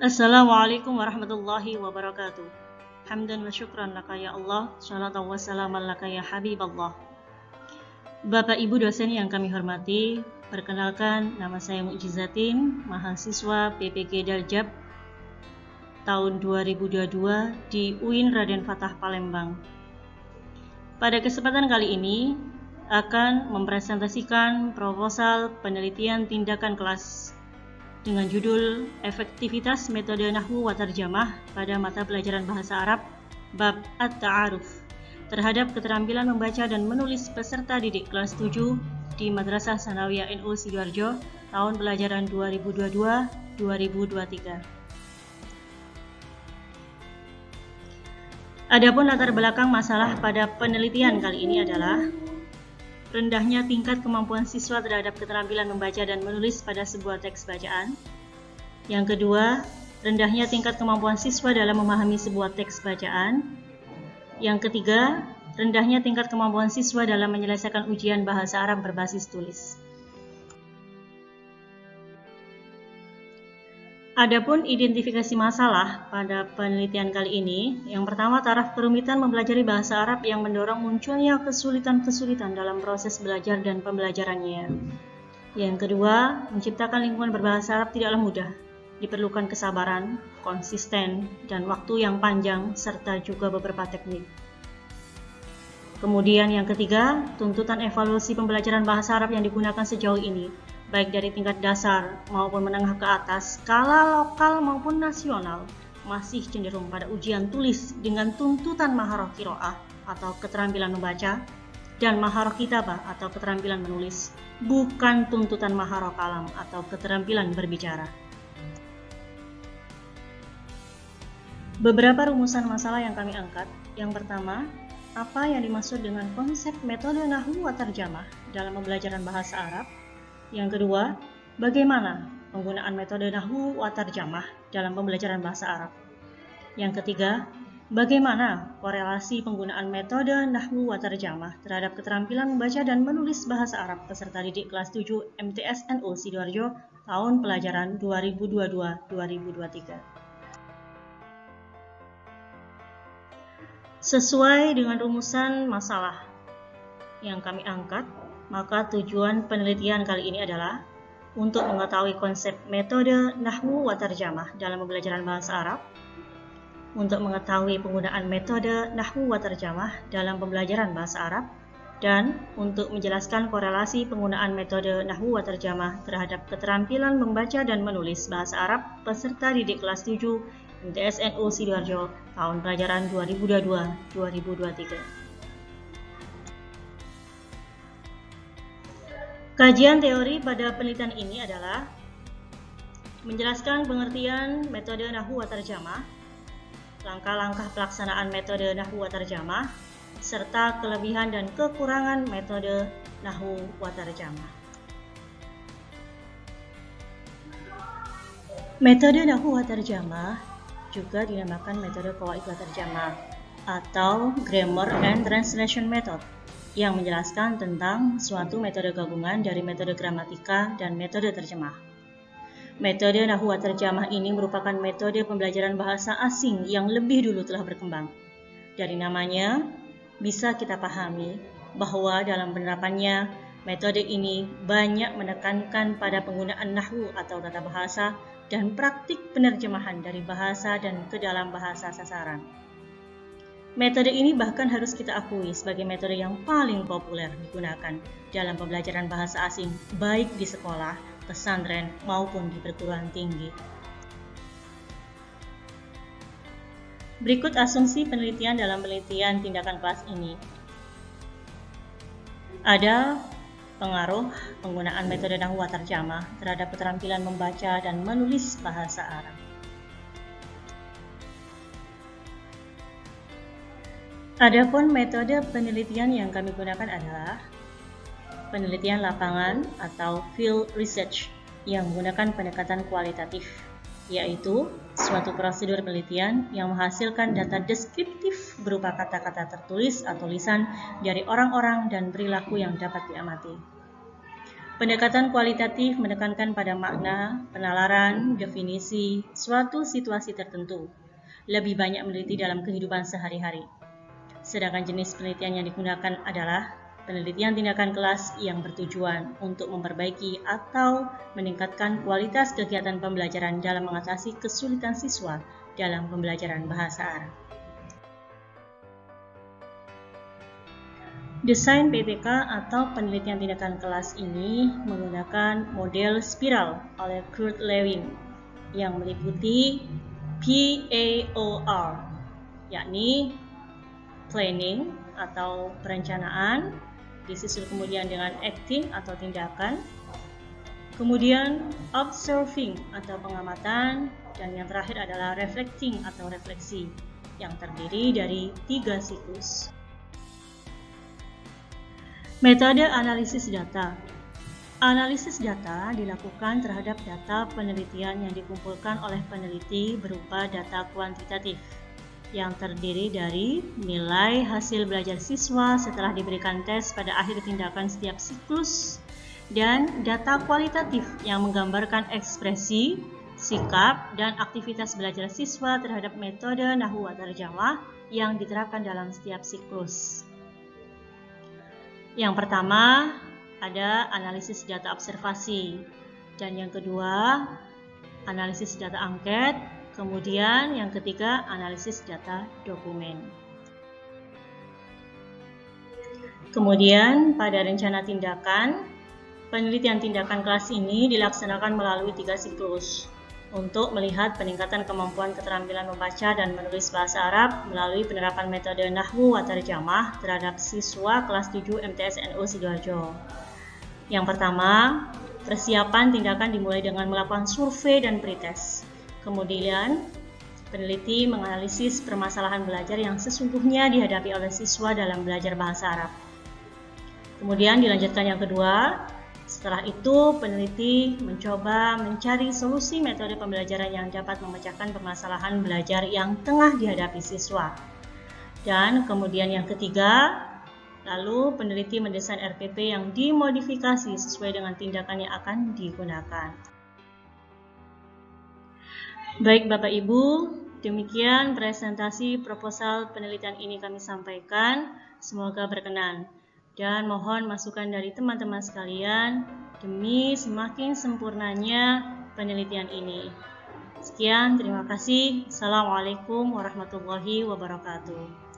Assalamualaikum warahmatullahi wabarakatuh. Hamdan wa syukran laka ya Allah, salatan wa salaman laka ya Habiballah. Bapak Ibu dosen yang kami hormati, perkenalkan nama saya Mukjizatin, mahasiswa PPG Daljab tahun 2022 di UIN Raden Fatah Palembang. Pada kesempatan kali ini akan mempresentasikan proposal penelitian tindakan kelas dengan judul Efektivitas Metode Nahwu wa Tarjamah pada mata pelajaran Bahasa Arab Bab At-Ta'aruf terhadap keterampilan membaca dan menulis peserta didik kelas 7 di Madrasah Sanawiyah NU Sidoarjo tahun pelajaran 2022-2023. Adapun latar belakang masalah pada penelitian kali ini adalah rendahnya tingkat kemampuan siswa terhadap keterampilan membaca dan menulis pada sebuah teks bacaan. Yang kedua, rendahnya tingkat kemampuan siswa dalam memahami sebuah teks bacaan. Yang ketiga, rendahnya tingkat kemampuan siswa dalam menyelesaikan ujian bahasa Arab berbasis tulis. Adapun identifikasi masalah pada penelitian kali ini, yang pertama taraf kerumitan mempelajari bahasa Arab yang mendorong munculnya kesulitan-kesulitan dalam proses belajar dan pembelajarannya. Yang kedua, menciptakan lingkungan berbahasa Arab tidaklah mudah. Diperlukan kesabaran, konsisten, dan waktu yang panjang, serta juga beberapa teknik. Kemudian yang ketiga, tuntutan evaluasi pembelajaran bahasa Arab yang digunakan sejauh ini, baik dari tingkat dasar maupun menengah ke atas, skala lokal maupun nasional, masih cenderung pada ujian tulis dengan tuntutan maharah qiraah atau keterampilan membaca dan maharah kitabah atau keterampilan menulis, bukan tuntutan maharah kalam atau keterampilan berbicara. Beberapa rumusan masalah yang kami angkat. Yang pertama, apa yang dimaksud dengan konsep metode nahwu wa tarjamah dalam pembelajaran bahasa Arab? Yang kedua, bagaimana penggunaan metode nahwu wa tarjamah dalam pembelajaran bahasa Arab? Yang ketiga, bagaimana korelasi penggunaan metode nahwu wa tarjamah terhadap keterampilan membaca dan menulis bahasa Arab peserta didik kelas 7 MTS NU Sidoarjo tahun pelajaran 2022-2023. Sesuai dengan rumusan masalah yang kami angkat, maka tujuan penelitian kali ini adalah untuk mengetahui konsep metode nahwu wa tarjamah dalam pembelajaran bahasa Arab, untuk mengetahui penggunaan metode nahwu wa tarjamah dalam pembelajaran bahasa Arab, dan untuk menjelaskan korelasi penggunaan metode nahwu wa tarjamah terhadap keterampilan membaca dan menulis bahasa Arab peserta didik kelas 7 MTS NU Sidoarjo tahun pelajaran 2022-2023. Kajian teori pada penelitian ini adalah menjelaskan pengertian metode nahwu wa tarjamah, langkah-langkah pelaksanaan metode nahwu wa tarjamah, serta kelebihan dan kekurangan metode nahwu wa tarjamah. Metode nahwu wa tarjamah juga dinamakan metode qawaid wa tarjamah atau Grammar and Translation Method, yang menjelaskan tentang suatu metode gabungan dari metode gramatika dan metode terjemah. Metode nahwu wa tarjamah ini merupakan metode pembelajaran bahasa asing yang lebih dulu telah berkembang. Dari namanya, bisa kita pahami bahwa dalam penerapannya, metode ini banyak menekankan pada penggunaan nahwu atau tata bahasa dan praktik penerjemahan dari bahasa dan ke dalam bahasa sasaran. Metode ini bahkan harus kita akui sebagai metode yang paling populer digunakan dalam pembelajaran bahasa asing, baik di sekolah, pesantren, maupun di perguruan tinggi. Berikut asumsi penelitian dalam penelitian tindakan kelas ini. Ada pengaruh penggunaan metode nahwu wa tarjamah terhadap keterampilan membaca dan menulis bahasa Arab. Adapun metode penelitian yang kami gunakan adalah penelitian lapangan atau field research yang menggunakan pendekatan kualitatif, yaitu suatu prosedur penelitian yang menghasilkan data deskriptif berupa kata-kata tertulis atau lisan dari orang-orang dan perilaku yang dapat diamati. Pendekatan kualitatif menekankan pada makna, penalaran, definisi, suatu situasi tertentu. Lebih banyak meneliti dalam kehidupan sehari-hari. Sedangkan jenis penelitian yang digunakan adalah penelitian tindakan kelas yang bertujuan untuk memperbaiki atau meningkatkan kualitas kegiatan pembelajaran dalam mengatasi kesulitan siswa dalam pembelajaran bahasa Arab. Desain PTK atau penelitian tindakan kelas ini menggunakan model spiral oleh Kurt Lewin yang meliputi PAOR, yakni planning atau perencanaan, disusul kemudian dengan acting atau tindakan, kemudian observing atau pengamatan, dan yang terakhir adalah reflecting atau refleksi yang terdiri dari 3 siklus. Metode analisis data. Analisis data dilakukan terhadap data penelitian yang dikumpulkan oleh peneliti berupa data kuantitatif yang terdiri dari nilai hasil belajar siswa setelah diberikan tes pada akhir tindakan setiap siklus, dan data kualitatif yang menggambarkan ekspresi, sikap, dan aktivitas belajar siswa terhadap metode nahwu wa tarjamah yang diterapkan dalam setiap siklus. Yang pertama ada analisis data observasi, dan yang kedua analisis data angket, kemudian yang ketiga analisis data dokumen. Kemudian pada rencana tindakan, penelitian tindakan kelas ini dilaksanakan melalui 3 siklus untuk melihat peningkatan kemampuan keterampilan membaca dan menulis bahasa Arab melalui penerapan metode nahwu wa tarjamah terhadap siswa kelas 7 MTS NU Sidoarjo. Yang pertama, persiapan tindakan dimulai dengan melakukan survei dan pretest. Kemudian, peneliti menganalisis permasalahan belajar yang sesungguhnya dihadapi oleh siswa dalam belajar bahasa Arab. Kemudian dilanjutkan yang kedua, setelah itu peneliti mencoba mencari solusi metode pembelajaran yang dapat memecahkan permasalahan belajar yang tengah dihadapi siswa. Dan kemudian yang ketiga, lalu peneliti mendesain RPP yang dimodifikasi sesuai dengan tindakan yang akan digunakan. Baik Bapak Ibu, demikian presentasi proposal penelitian ini kami sampaikan. Semoga berkenan. Dan mohon masukan dari teman-teman sekalian demi semakin sempurnanya penelitian ini. Sekian, terima kasih. Assalamualaikum warahmatullahi wabarakatuh.